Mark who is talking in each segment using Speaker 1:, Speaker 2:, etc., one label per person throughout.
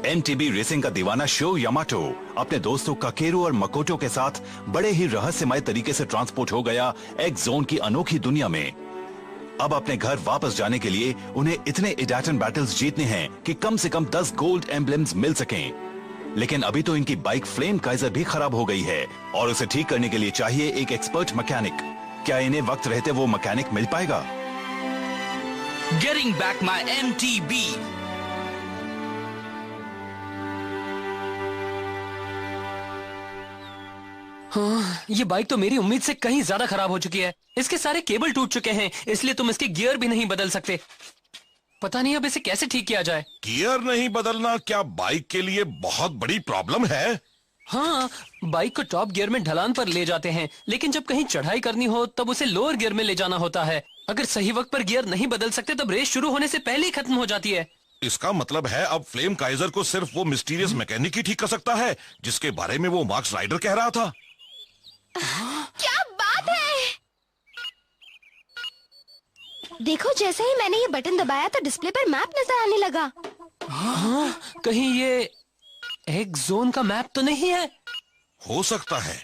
Speaker 1: MTB racing का दीवाना show Yamato अपने दोस्तों काकेरू और मकोटो के साथ बड़े ही रहस्यमय तरीके से ट्रांसपोर्ट हो गया एक्स जोन की अनोखी दुनिया में। अब अपने घर वापस जाने के लिए उन्हें इतने इडाटन बैटल्स जीतने हैं कि कम से कम 10 गोल्ड एम्बलम्स मिल सकें। लेकिन अभी तो इनकी बाइक फ्लेम काइजर भी खराब हो गई है और उसे ठीक करने के लिए चाहिए एक एक्सपर्ट मैकेनिक। क्या इन्हें वक्त रहते वो मैकेनिक मिल पाएगा?
Speaker 2: Getting back my MTB.
Speaker 3: हाँ, ये बाइक तो मेरी उम्मीद से कहीं ज्यादा खराब हो चुकी है। इसके सारे केबल टूट चुके हैं, इसलिए तुम इसके गियर भी नहीं बदल सकते। पता नहीं अब इसे कैसे ठीक किया जाए।
Speaker 4: गियर नहीं बदलना क्या बाइक के लिए बहुत बड़ी प्रॉब्लम है?
Speaker 3: हाँ, बाइक को टॉप गियर में ढलान पर ले जाते हैं, लेकिन जब कहीं चढ़ाई करनी हो तब उसे लोअर गियर में ले जाना होता है। अगर सही वक्त पर गियर नहीं बदल सकते तब रेस शुरू होने से पहले ही खत्म हो जाती है।
Speaker 4: इसका मतलब है अब फ्लेम काइजर को सिर्फ वो मिस्टीरियस मैकेनिक ही ठीक कर सकता है जिसके बारे में वो मार्क्स राइडर कह रहा था।
Speaker 5: क्या बात है! देखो, जैसे ही मैंने ये बटन दबाया तो डिस्प्ले पर मैप नजर आने लगा।
Speaker 3: हाँ, कहीं ये एक जोन का मैप तो नहीं है?
Speaker 4: हो सकता है।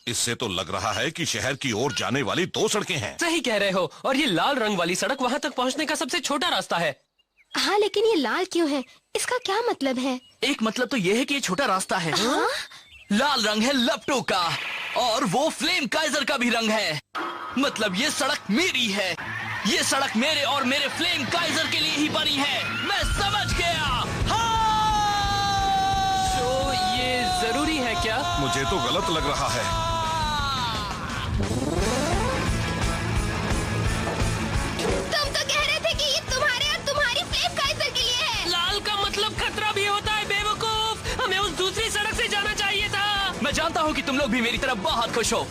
Speaker 4: इससे तो लग रहा है कि शहर की ओर जाने वाली 2 सड़कें हैं।
Speaker 3: सही कह रहे हो, और ये लाल रंग वाली सड़क वहाँ तक पहुँचने का सबसे छोटा रास्ता है।
Speaker 5: हाँ, लेकिन ये लाल क्यों है? इसका क्या मतलब है?
Speaker 2: एक मतलब तो ये है कि ये छोटा रास्ता है।
Speaker 5: हाँ?
Speaker 2: लाल रंग है लपटो का और वो फ्लेम काइजर का भी रंग है। मतलब ये सड़क मेरी है। ये सड़क मेरे और मेरे फ्लेम काइजर के लिए ही बनी है। मैं समझ गया। हाँ!
Speaker 3: तो ये जरूरी है क्या?
Speaker 4: मुझे तो गलत लग रहा है।
Speaker 5: तुम तो कह रहे थे कि ये तुम्हारे और तुम्हारी फ्लेम काइजर के लिए है।
Speaker 3: लाल का मतलब खतरा भी होता है बेवकूफ। हमें उस दूसरी सड़क से जाना चाहिए था।
Speaker 2: मैं जानता हूँ कि तुम लोग भी मेरी तरफ बहुत खुश हो।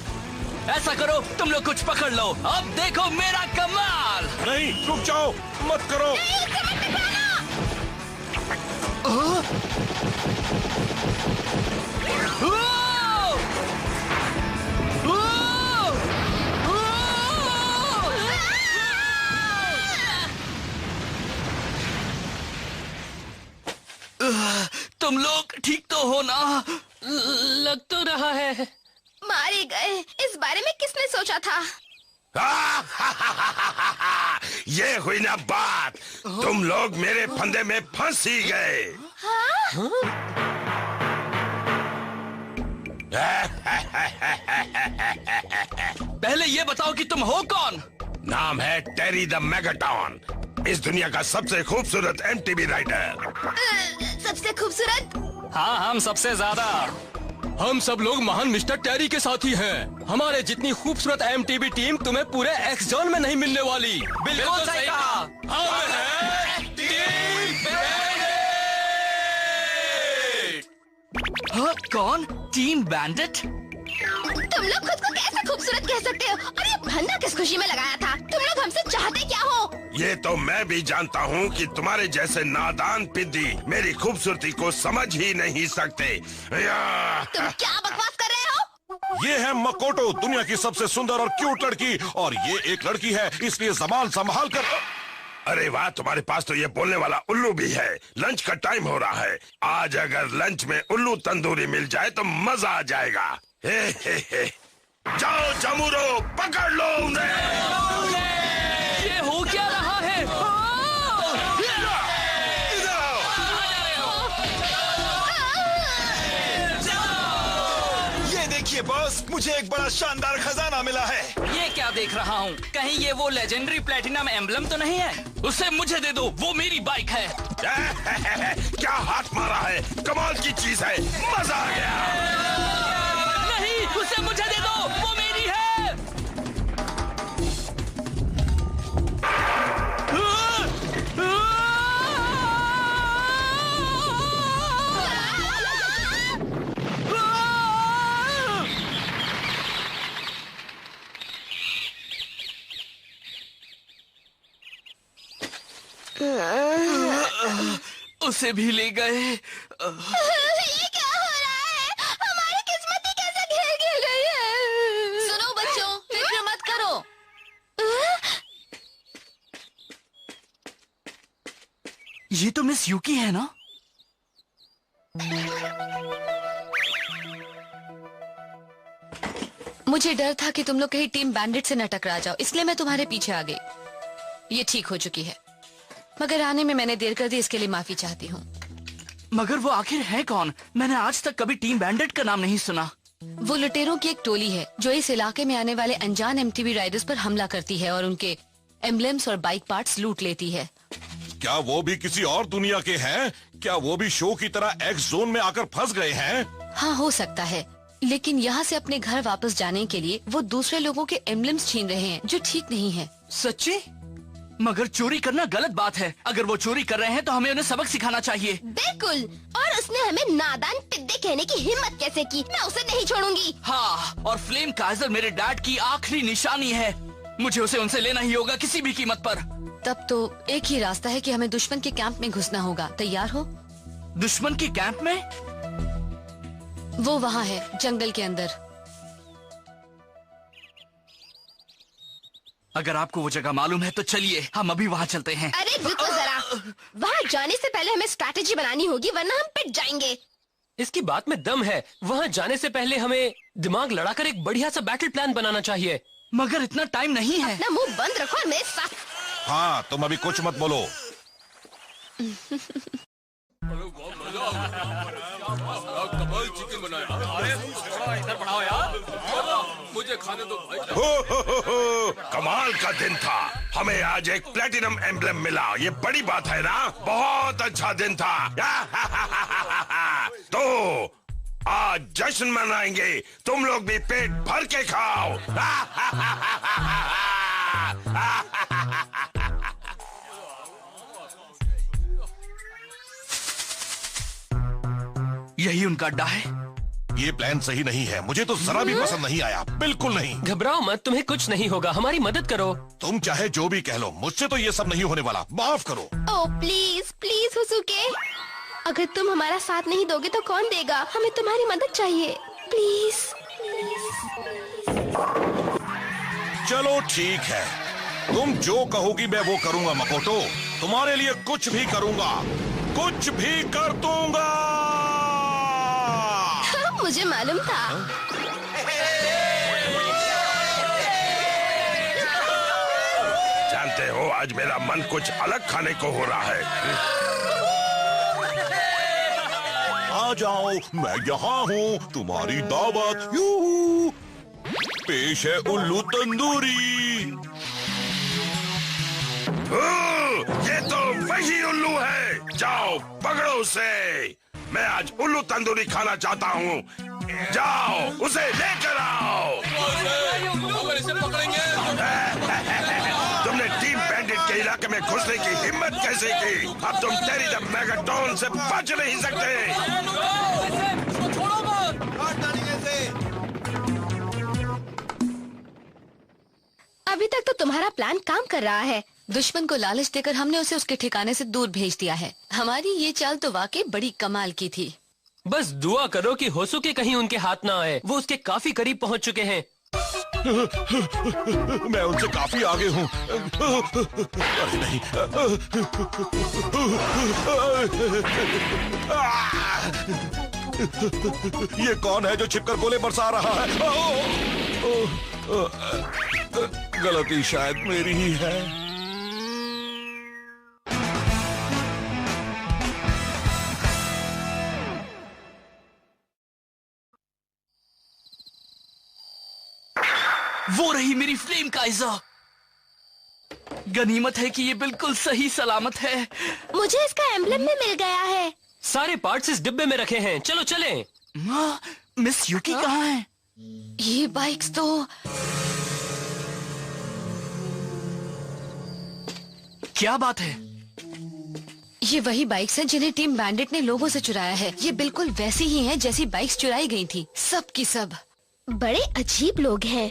Speaker 2: ऐसा करो, तुम लोग कुछ पकड़ लो। अब देखो मेरा कमाल।
Speaker 4: नहीं, रुक जाओ, मत करो।
Speaker 5: नहीं, उसे मत टकराना।
Speaker 2: तुम लोग ठीक तो हो ना?
Speaker 3: लग तो रहा है।
Speaker 5: मारे गए। इस बारे में किसने सोचा था?
Speaker 4: ये हुई ना बात। तुम लोग मेरे फंदे में फंस ही गए।
Speaker 2: पहले ये बताओ कि तुम हो कौन?
Speaker 4: नाम है टेरी द मेगाटॉन, इस दुनिया का सबसे खूबसूरत एमटीबी राइडर।
Speaker 5: सबसे खूबसूरत?
Speaker 3: हाँ, हम सबसे ज्यादा। हम सब लोग महान मिस्टर टेरी के साथी हैं। हमारे जितनी खूबसूरत एमटीबी टीम तुम्हें पूरे एक्स जोन में नहीं मिलने वाली।
Speaker 2: बिल्कुल सही कहा।
Speaker 3: हम हैं टीम बैंडिट।
Speaker 2: हाँ, कौन? Team bandit?
Speaker 5: तुम लोग खुद को कैसे खूबसूरत कह सकते हो? और ये फंदा किस खुशी में लगाया था? तुम लोग हमसे चाहते क्या हो?
Speaker 4: ये तो मैं भी जानता हूँ कि तुम्हारे जैसे नादान पिद्दी मेरी खूबसूरती को समझ ही नहीं सकते।
Speaker 5: तुम क्या बकवास कर रहे हो?
Speaker 4: ये है मकोटो, दुनिया की सबसे सुंदर और क्यूट लड़की, और ये एक लड़की है, इसलिए जबान संभाल कर। अरे वाह, तुम्हारे पास तो ये बोलने वाला उल्लू भी है। लंच का टाइम हो रहा है। आज अगर लंच में उल्लू तंदूरी मिल जाए तो मजा आ जाएगा। हे। जाओ जमूरो, पकड़ लो उन्हें।
Speaker 3: ये हो क्या रहा है?
Speaker 6: ये देखिए बॉस, मुझे एक बड़ा शानदार खजाना मिला है।
Speaker 2: ये क्या देख रहा हूँ? कहीं ये वो लेजेंडरी प्लेटिनम एम्बलम तो नहीं है? उसे मुझे दे दो, वो मेरी बाइक है।
Speaker 4: क्या हाथ मारा है, कमाल की चीज है, मजा आ गया।
Speaker 2: नहीं, उसे मुझे दे दो, वो मेरी है। उसे भी ले गए।
Speaker 5: ये क्या हो रहा है? हमारी किस्मत ही कैसे खेल गई है?
Speaker 7: सुनो बच्चों, फिक्र मत करो।
Speaker 2: ये तो मिस यूकी है ना?
Speaker 7: मुझे डर था कि तुम लोग कहीं टीम बैंडिट से न टकरा जाओ, इसलिए मैं तुम्हारे पीछे आ गई। ये ठीक हो चुकी है, मगर आने में मैंने देर कर दी, इसके लिए माफी चाहती हूँ।
Speaker 2: मगर वो आखिर है कौन? मैंने आज तक कभी टीम बैंडिट का नाम नहीं सुना।
Speaker 7: वो लुटेरों की एक टोली है जो इस इलाके में आने वाले अनजान एमटीवी राइडर्स पर हमला करती है और उनके एम्ब्लेम्स और बाइक पार्ट्स लूट लेती है।
Speaker 4: क्या वो भी किसी और दुनिया के हैं? क्या वो भी शो की तरह एक्स जोन में आकर फंस गए हैं?
Speaker 7: हाँ, हो सकता है, लेकिन यहाँ से अपने घर वापस जाने के लिए वो दूसरे लोगों के एम्ब्लेम्स छीन रहे हैं, जो ठीक नहीं है।
Speaker 2: सच्ची? मगर चोरी करना गलत बात है। अगर वो चोरी कर रहे हैं तो हमें उन्हें सबक सिखाना चाहिए।
Speaker 5: बिल्कुल, और उसने हमें नादान पिद्दे कहने की हिम्मत कैसे की? मैं उसे नहीं छोड़ूंगी।
Speaker 2: हाँ, और फ्लेम काइजर मेरे डैड की आखिरी निशानी है। मुझे उसे उनसे लेना ही होगा, किसी भी कीमत पर।
Speaker 7: तब तो एक ही रास्ता है कि हमें दुश्मन के कैंप में घुसना होगा। तैयार हो?
Speaker 2: दुश्मन के कैंप में?
Speaker 7: वो वहाँ है, जंगल के अंदर।
Speaker 2: अगर आपको वो जगह मालूम है तो चलिए हम अभी वहाँ चलते हैं।
Speaker 5: अरे रुको जरा, वहाँ जाने से पहले हमें स्ट्रैटेजी बनानी होगी, वरना हम पिट जाएंगे।
Speaker 3: इसकी बात में दम है। वहाँ जाने से पहले हमें दिमाग लड़ाकर एक बढ़िया सा बैटल प्लान बनाना चाहिए।
Speaker 2: मगर इतना टाइम नहीं है।
Speaker 5: अपना मुंह बंद रखो और मेरे साथ।
Speaker 4: हाँ, तुम अभी कुछ मत बोलो। हो, कमाल का दिन था। हमें आज एक प्लेटिनम एम्ब्लेम मिला, ये बड़ी बात है ना? बहुत अच्छा दिन था। तो आज जश्न मनाएंगे, तुम लोग भी पेट भर के खाओ।
Speaker 2: यही उनका अड्डा है।
Speaker 4: ये प्लान सही नहीं है, मुझे तो जरा भी पसंद नहीं आया, बिल्कुल नहीं।
Speaker 3: घबराओ मत, तुम्हें कुछ नहीं होगा, हमारी मदद करो।
Speaker 4: तुम चाहे जो भी कह लो, मुझसे तो ये सब नहीं होने वाला, माफ करो।
Speaker 5: ओह प्लीज प्लीज हुसुके, अगर तुम हमारा साथ नहीं दोगे तो कौन देगा? हमें तुम्हारी मदद चाहिए, प्लीज।
Speaker 4: चलो ठीक है, तुम जो कहोगी मैं वो करूंगा मकोटो। तुम्हारे लिए कुछ भी करूंगा, कुछ भी कर दूंगा।
Speaker 5: मुझे मालूम था।
Speaker 4: जानते हो, आज मेरा मन कुछ अलग खाने को हो रहा है। आ जाओ, मैं यहाँ हूँ, तुम्हारी दावत। यूहू, पेश है उल्लू तंदूरी। ये तो वही उल्लू है, जाओ पकड़ो उसे। मैं आज उल्लू तंदूरी खाना चाहता हूँ, जाओ उसे लेकर आओ। तुमने टीम बैंडिट के इलाके में घुसने की हिम्मत कैसे की? अब तुम टेरी द मेगाटोन से बच नहीं सकते।
Speaker 5: अभी तक तो तुम्हारा प्लान काम कर रहा है।
Speaker 7: दुश्मन को लालच देकर हमने उसे उसके ठिकाने से दूर भेज दिया है। हमारी ये चाल तो वाकई बड़ी कमाल की थी।
Speaker 3: बस दुआ करो कि होसुके कहीं उनके हाथ ना आए, वो उसके काफी करीब पहुंच चुके हैं।
Speaker 4: मैं उनसे काफी आगे हूँ। अरे नहीं। ये कौन है जो छिपकर गोले बरसा रहा है? गलती शायद मेरी ही है।
Speaker 2: वो रही मेरी फ्लेम काइजर। गनीमत है कि ये बिल्कुल सही सलामत है।
Speaker 5: मुझे इसका एम्ब्लेम भी मिल गया है।
Speaker 3: सारे पार्ट्स इस डिब्बे में रखे हैं, चलो चलें।
Speaker 2: मिस युकी कहाँ है?
Speaker 7: ये बाइक्स तो
Speaker 2: क्या बात है?
Speaker 7: ये वही बाइक्स हैं जिन्हें टीम बैंडिट ने लोगों से चुराया है। ये बिल्कुल वैसी ही हैं जैसी बाइक्स चुराई गई थी, सब की सब।
Speaker 5: बड़े अजीब लोग हैं।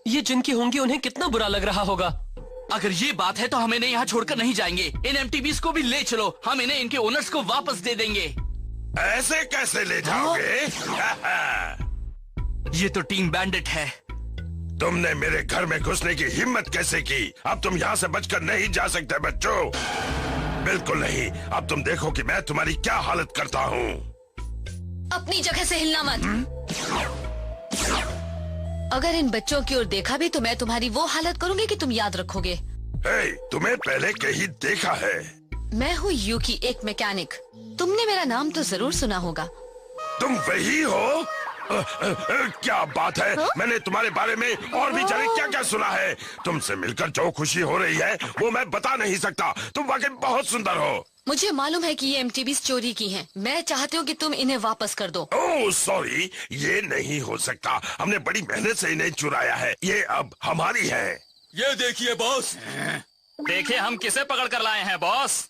Speaker 3: ये जिनकी होंगी उन्हें कितना बुरा लग रहा होगा।
Speaker 2: अगर ये बात है तो हम इन्हें यहाँ छोड़कर नहीं जाएंगे। इन एमटीबीज को भी ले चलो, हम इन्हें इनके ओनर्स को वापस दे देंगे।
Speaker 4: ऐसे कैसे ले जाओगे?
Speaker 2: ये तो टीम बैंडिट है।
Speaker 4: तुमने मेरे घर में घुसने की हिम्मत कैसे की? अब तुम यहाँ से बचकर नहीं जा सकते बच्चों, बिल्कुल नहीं। अब तुम देखो कि मैं तुम्हारी क्या हालत करता हूँ।
Speaker 7: अपनी जगह से हिलना मत। अगर इन बच्चों की ओर देखा भी तो मैं तुम्हारी वो हालत करूंगी कि तुम याद रखोगे।
Speaker 4: हे, तुम्हें पहले कहीं देखा है?
Speaker 7: मैं हूँ यूकी, एक मैकेनिक। तुमने मेरा नाम तो जरूर सुना होगा।
Speaker 4: तुम वही हो? क्या बात है? मैंने तुम्हारे बारे में और भी जाने क्या क्या सुना है। तुमसे मिलकर जो खुशी हो रही है वो मैं बता नहीं सकता। तुम वाकई बहुत सुंदर हो।
Speaker 7: मुझे मालूम है कि ये MTVs चोरी की हैं। मैं चाहती हूँ कि तुम इन्हें वापस कर दो।
Speaker 4: ओह सॉरी, ये नहीं हो सकता। हमने बड़ी मेहनत से इन्हें चुराया है। ये अब हमारी है।
Speaker 6: ये देखिए बॉस।
Speaker 2: देखिए हम किसे पकड़ कर लाए हैं बॉस।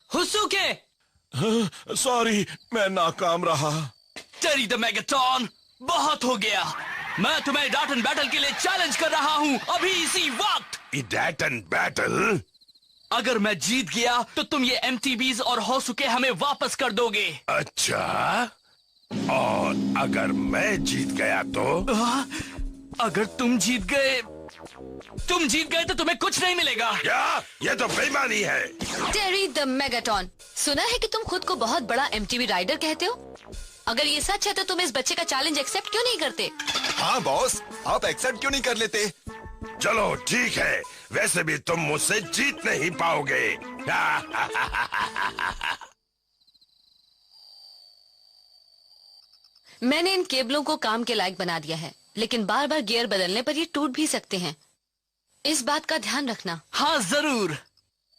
Speaker 3: हुसुके!
Speaker 6: सॉरी, मैं नाकाम रहा।
Speaker 2: टेरी द मेगाटॉन, बहुत हो गया। मैं तुम्हें डाट एंड बैटल के लिए चैलेंज कर रहा हूँ अभी इसी वक्त।
Speaker 4: That and battle?
Speaker 2: अगर मैं जीत गया तो तुम ये MTVs और होसुके हमें वापस कर दोगे।
Speaker 4: अच्छा, और अगर मैं जीत गया तो?
Speaker 2: अगर तुम जीत गए तो तुम्हें कुछ नहीं मिलेगा।
Speaker 4: क्या? ये तो बेईमानी है।
Speaker 7: टेरी द मेगाटॉन, सुना है कि तुम खुद को बहुत बड़ा MTV राइडर कहते हो। अगर ये सच है तो तुम इस बच्चे का चैलेंज एक्सेप्ट क्यों नहीं करते?
Speaker 6: हाँ बॉस, आप एक्सेप्ट क्यों नहीं कर लेते?
Speaker 4: चलो ठीक है, वैसे भी तुम मुझसे जीत नहीं पाओगे।
Speaker 7: मैंने इन केबलों को काम के लायक बना दिया है, लेकिन बार बार गियर बदलने पर ये टूट भी सकते हैं। इस बात का ध्यान रखना।
Speaker 2: हाँ जरूर।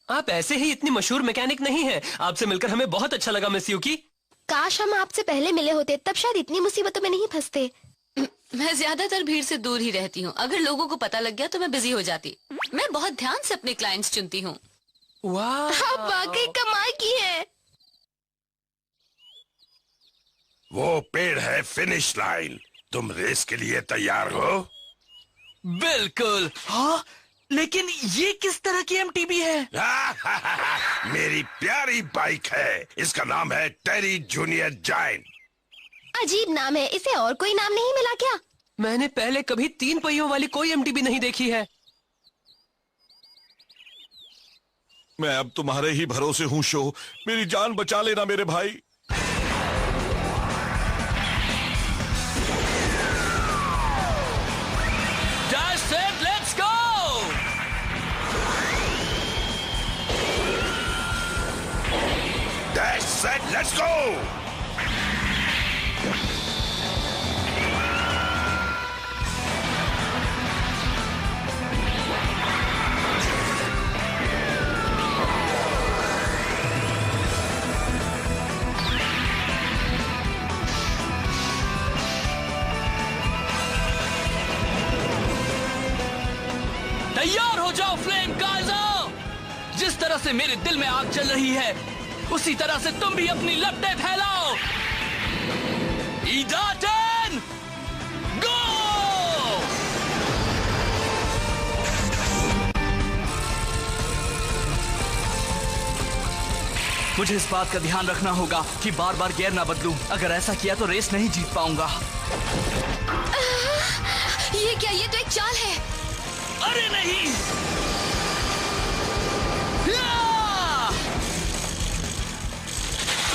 Speaker 3: आप ऐसे ही इतनी मशहूर मैकेनिक नहीं हैं। आपसे मिलकर हमें बहुत अच्छा लगा मिस यूकी।
Speaker 5: काश हम आपसे पहले मिले होते, तब शायद इतनी मुसीबतों में नहीं फंसते।
Speaker 7: मैं ज्यादातर भीड़ से दूर ही रहती हूँ। अगर लोगों को पता लग गया तो मैं बिजी हो जाती। मैं बहुत ध्यान से अपने क्लाइंट्स चुनती हूँ।
Speaker 3: वाह,
Speaker 5: आप वाकई कमाल की हैं।
Speaker 4: वो पेड़ है फिनिश लाइन। तुम रेस के लिए तैयार हो?
Speaker 2: बिल्कुल। हाँ, लेकिन ये किस तरह की MTV है?
Speaker 4: मेरी प्यारी बाइक है। इसका नाम है टेरी जूनियर जायंट।
Speaker 5: अजीब नाम है, इसे और कोई नाम नहीं मिला क्या?
Speaker 3: मैंने पहले कभी 3 पहियों वाली कोई MTV नहीं देखी है।
Speaker 6: मैं अब तुम्हारे ही भरोसे हूँ शो। मेरी जान बचा लेना मेरे भाई।
Speaker 2: Dash set, let's go!
Speaker 4: Dash set, let's go!
Speaker 2: तैयार हो जाओ फ्लेम काइजर। जिस तरह से मेरे दिल में आग जल रही है उसी तरह से तुम भी अपनी लपटें फैलाओ। ईडाटन गो! मुझे इस बात का ध्यान रखना होगा कि बार बार गियर ना बदलूं। अगर ऐसा किया तो रेस नहीं जीत पाऊंगा।
Speaker 7: ये क्या? ये तो एक चाल है।
Speaker 2: अरे नहीं!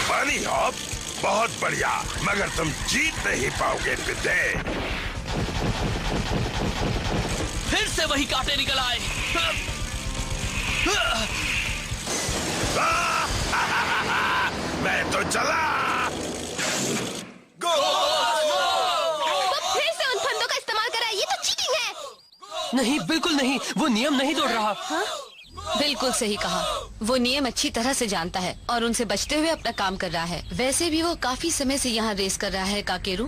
Speaker 4: पानी हॉप, बहुत बढ़िया, मगर तुम जीत नहीं पाओगे पिते।
Speaker 2: फिर से वही कांटे निकल आए।
Speaker 4: मैं तो चला।
Speaker 5: वो फिर से उन फंदों का इस्तेमाल कर रहा है। ये तो चीटिंग है।
Speaker 3: नहीं, बिल्कुल नहीं। वो नियम नहीं तोड़ रहा।
Speaker 7: हाँ? बिल्कुल सही कहा। वो नियम अच्छी तरह से जानता है और उनसे बचते हुए अपना काम कर रहा है। वैसे भी वो काफी समय से यहाँ रेस कर रहा है। काकेरू,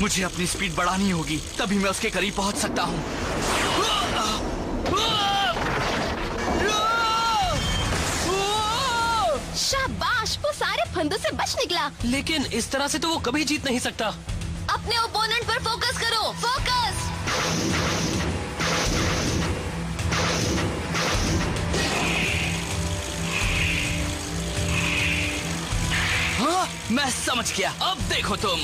Speaker 2: मुझे अपनी स्पीड बढ़ानी होगी, तभी मैं उसके करीब पहुंच सकता हूँ।
Speaker 5: शाबाश, वो सारे फंदों से बच निकला।
Speaker 3: लेकिन इस तरह से तो वो कभी जीत नहीं सकता।
Speaker 7: अपने ओपोनेंट पर फोकस करो। फोकस।
Speaker 2: हाँ, मैं समझ गया। अब देखो तुम।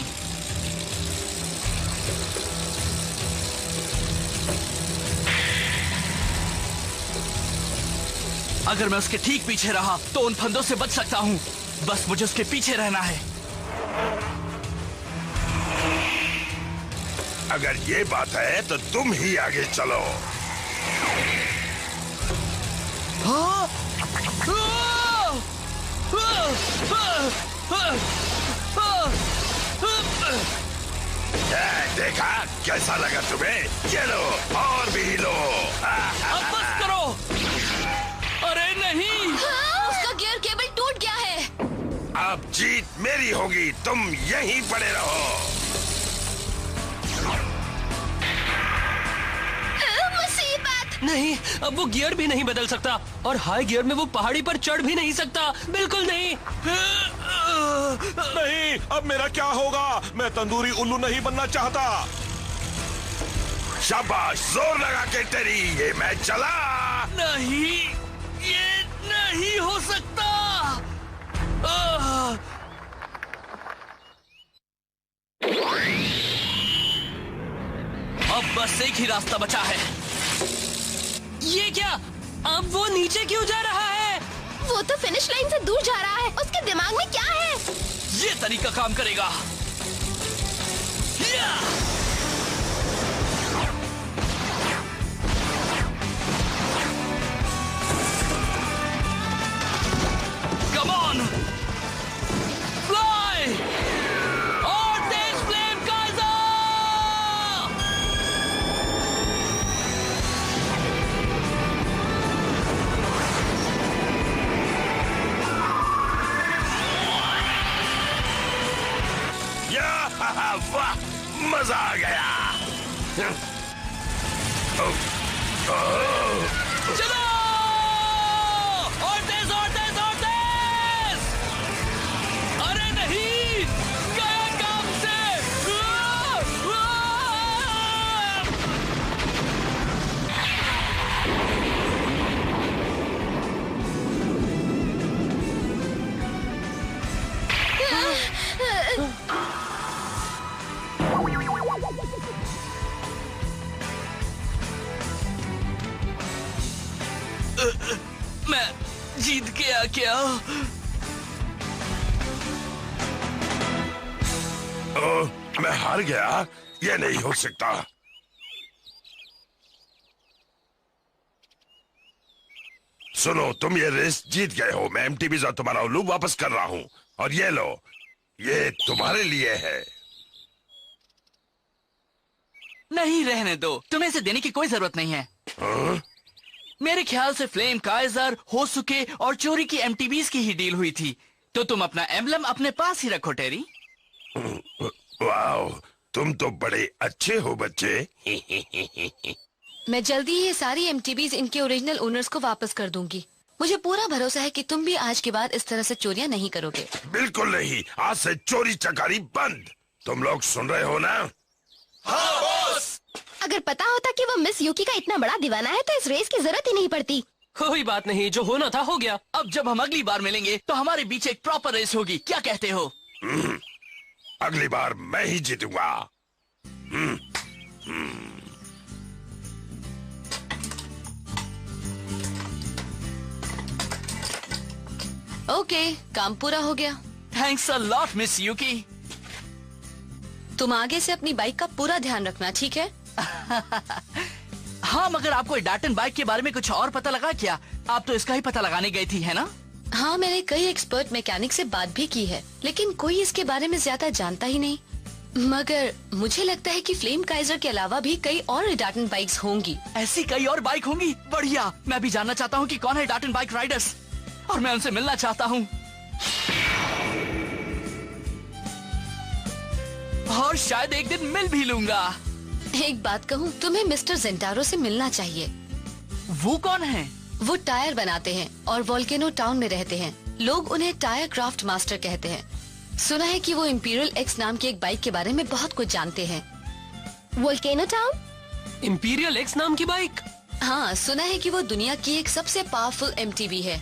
Speaker 2: अगर मैं उसके ठीक पीछे रहा तो उन फंदों से बच सकता हूँ। बस मुझे उसके पीछे रहना है।
Speaker 4: अगर ये बात है तो तुम ही आगे चलो।
Speaker 2: हाँ?
Speaker 4: देखा कैसा लगा तुम्हें? ये लो और भी लो।
Speaker 2: अब बस करो। अरे नहीं।
Speaker 7: हाँ, उसका गियर केबल टूट गया है।
Speaker 4: अब जीत मेरी होगी, तुम यहीं पड़े रहो।
Speaker 5: मुसीबत।
Speaker 3: नहीं, अब वो गियर भी नहीं बदल सकता और हाई गियर में वो पहाड़ी पर चढ़ भी नहीं सकता। बिल्कुल नहीं।
Speaker 6: नहीं, अब मेरा क्या होगा? मैं तंदूरी उल्लू नहीं बनना चाहता।
Speaker 4: शाबाश, जोर लगा के तेरी। ये मैं चला।
Speaker 2: नहीं, ये नहीं हो सकता। अब बस एक ही रास्ता बचा है।
Speaker 3: ये क्या? अब वो नीचे क्यों जा रहा है?
Speaker 5: वो तो फिनिश लाइन से दूर जा रहा है। उसके दिमाग में क्या है?
Speaker 2: ये तरीका काम करेगा। या! Come on! Fly! और तेज फ्लेम काइज़र!
Speaker 4: वाह, मजा आ गया।
Speaker 2: चलो! और तेज और तेज और तेज! अरे नहीं! गया काम से! मैं जीत गया क्या?
Speaker 4: मैं हार गया? ये नहीं हो सकता। सुनो, तुम ये रेस जीत गए हो। मैं एमटीबीज और तुम्हारा उल्लू वापस कर रहा हूँ। और ये लो, ये तुम्हारे लिए है।
Speaker 2: नहीं, रहने दो। तुम्हें इसे देने की कोई जरूरत नहीं है।
Speaker 4: हाँ?
Speaker 2: मेरे ख्याल से फ्लेम काइजर, होसुके और चोरी की एमटीबीज की ही डील हुई थी। तो तुम अपना एम्बलम अपने पास ही रखो, टेरी।
Speaker 4: वाओ, तुम तो बड़े अच्छे हो बच्चे।
Speaker 7: मैं जल्दी ही ये सारी एमटीबीज इनके ओरिजिनल ओनर्स को वापस कर दूंगी। मुझे पूरा भरोसा है कि तुम भी आज के बाद इस तरह से चोरियां नहीं करोगे।
Speaker 4: बिल्कुल नहीं, आज से चोरी चकारी बंद। तुम लोग सुन रहे हो ना?
Speaker 2: हाँ बॉस।
Speaker 5: अगर पता होता कि वो मिस यूकी का इतना बड़ा दीवाना है तो इस रेस की जरूरत ही नहीं पड़ती।
Speaker 3: कोई बात नहीं, जो होना था हो गया।
Speaker 2: अब जब हम अगली बार मिलेंगे तो हमारे बीच एक प्रॉपर रेस होगी। क्या कहते हो?
Speaker 4: अगली बार मैं ही जीतूंगा।
Speaker 7: ओके, काम पूरा हो गया।
Speaker 2: Thanks a lot miss Yuki.
Speaker 7: तुम आगे से अपनी बाइक का पूरा ध्यान रखना, ठीक है?
Speaker 2: हाँ, मगर आपको डाटन बाइक के बारे में कुछ और पता लगा क्या? आप तो इसका ही पता लगाने गई थी, है ना?
Speaker 7: हाँ, मैंने कई एक्सपर्ट मैकेनिक से बात भी की है, लेकिन कोई इसके बारे में ज्यादा जानता ही नहीं। मगर मुझे लगता है कि फ्लेम काइजर के अलावा भी कई और डाटन बाइक्स होंगी।
Speaker 2: ऐसी कई और बाइक होंगी? बढ़िया। मैं भी जानना चाहता हूँ कि कौन है डाटन बाइक राइडर्स, और मैं उनसे मिलना चाहता हूँ। और शायद एक दिन मिल भी लूंगा।
Speaker 7: एक बात कहूँ, तुम्हें मिस्टर जेंटारो से मिलना चाहिए।
Speaker 2: वो कौन है?
Speaker 7: वो टायर बनाते हैं और वोल्केनो टाउन में रहते हैं। लोग उन्हें टायर क्राफ्ट मास्टर कहते हैं। सुना है कि वो इंपीरियल एक्स नाम की एक बाइक के बारे में बहुत कुछ जानते हैं।
Speaker 5: Volcano town?
Speaker 3: इंपीरियल एक्स नाम की बाइक?
Speaker 7: हाँ, सुना है कि वो दुनिया की एक सबसे पावरफुल एमटीबी है।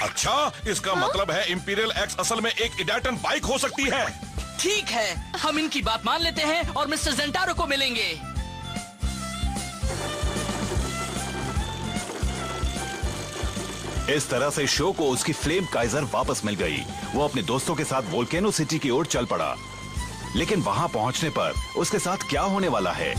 Speaker 6: अच्छा, इसका मतलब है इंपीरियल एक्स असल में एक डाटन बाइक हो सकती है।
Speaker 2: ठीक है, हम इनकी बात मान लेते हैं और मिस्टर जेंटारो को मिलेंगे।
Speaker 1: इस तरह से शो को उसकी फ्लेम काइजर वापस मिल गई। वो अपने दोस्तों के साथ वोल्केनो सिटी की ओर चल पड़ा, लेकिन वहां पहुंचने पर उसके साथ क्या होने वाला है